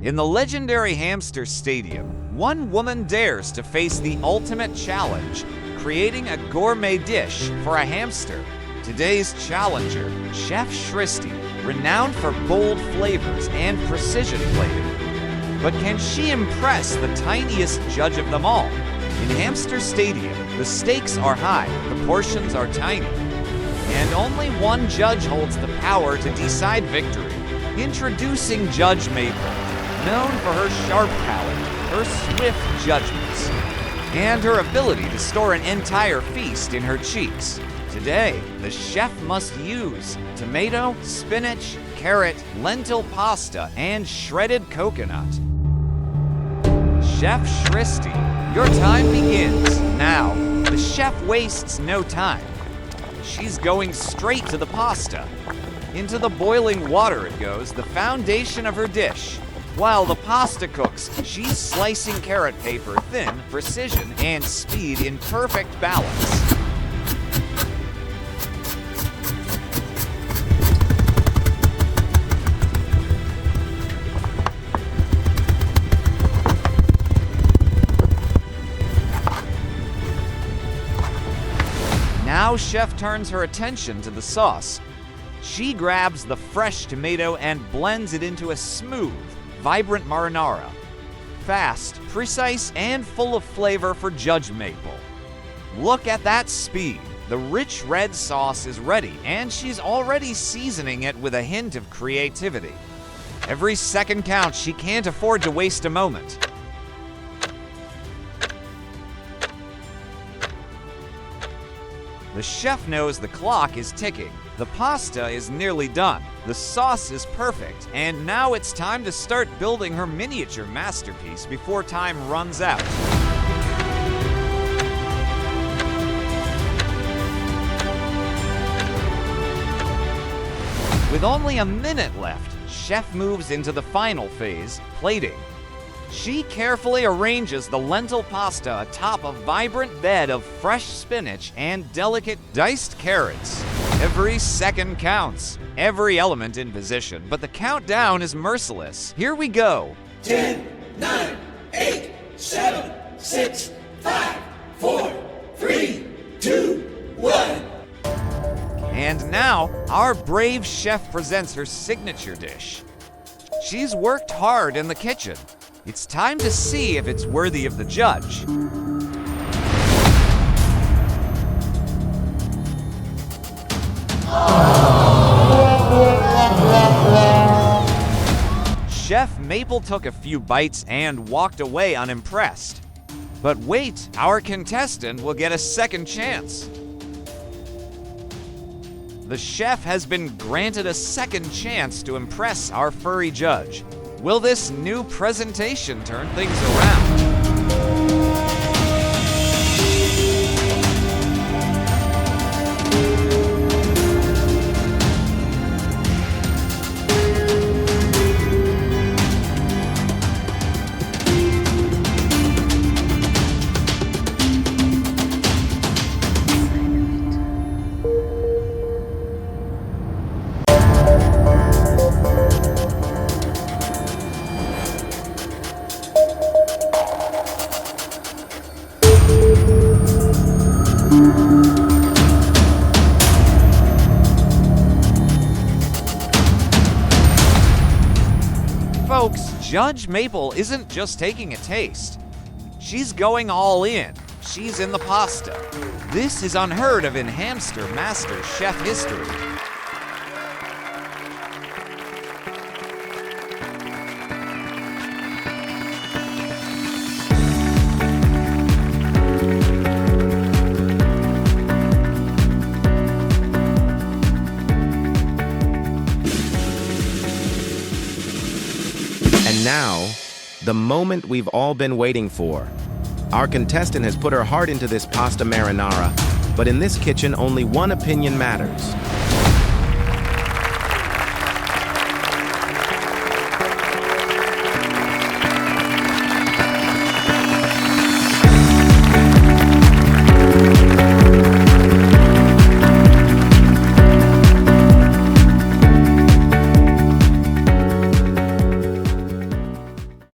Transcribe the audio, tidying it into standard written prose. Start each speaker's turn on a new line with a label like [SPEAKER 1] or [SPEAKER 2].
[SPEAKER 1] In the legendary Hamster Stadium, one woman dares to face the ultimate challenge, creating a gourmet dish for a hamster. Today's challenger, Chef Shristi, renowned for bold flavors and precision plating. But can she impress the tiniest judge of them all? In Hamster Stadium, the stakes are high, the portions are tiny, and only one judge holds the power to decide victory. Introducing Judge Maple, known for her sharp palate, her swift judgments, and her ability to store an entire feast in her cheeks. Today, the chef must use tomato, spinach, carrot, lentil pasta, and shredded coconut. Chef Shristi, your time begins now. The chef wastes no time. She's going straight to the pasta. Into the boiling water it goes, the foundation of her dish. While the pasta cooks, she's slicing carrot paper thin, precision, and speed in perfect balance. Now Chef turns her attention to the sauce. She grabs the fresh tomato and blends it into a smooth, vibrant marinara. Fast, precise, and full of flavor for Judge Maple. Look at that speed. The rich red sauce is ready, and she's already seasoning it with a hint of creativity. Every second counts. She can't afford to waste a moment. The chef knows the clock is ticking. The pasta is nearly done. The sauce is perfect. And now it's time to start building her miniature masterpiece before time runs out. With only a minute left, Chef moves into the final phase, plating. She carefully arranges the lentil pasta atop a vibrant bed of fresh spinach and delicate diced carrots. Every second counts, every element in position, but the countdown is merciless. Here we go.
[SPEAKER 2] 10, 9, 8, 7, 6, 5, 4, 3, 2, 1.
[SPEAKER 1] And now, our brave chef presents her signature dish. She's worked hard in the kitchen. It's time to see if it's worthy of the judge. Chef Maple took a few bites and walked away unimpressed. But wait, our contestant will get a second chance. The chef has been granted a second chance to impress our furry judge. Will this new presentation turn things around? Folks, Judge Maple isn't just taking a taste. She's going all in. She's in the pasta. This is unheard of in Hamster MasterChef history.
[SPEAKER 3] And now, the moment we've all been waiting for. Our contestant has put her heart into this pasta marinara, but in this kitchen, only one opinion matters.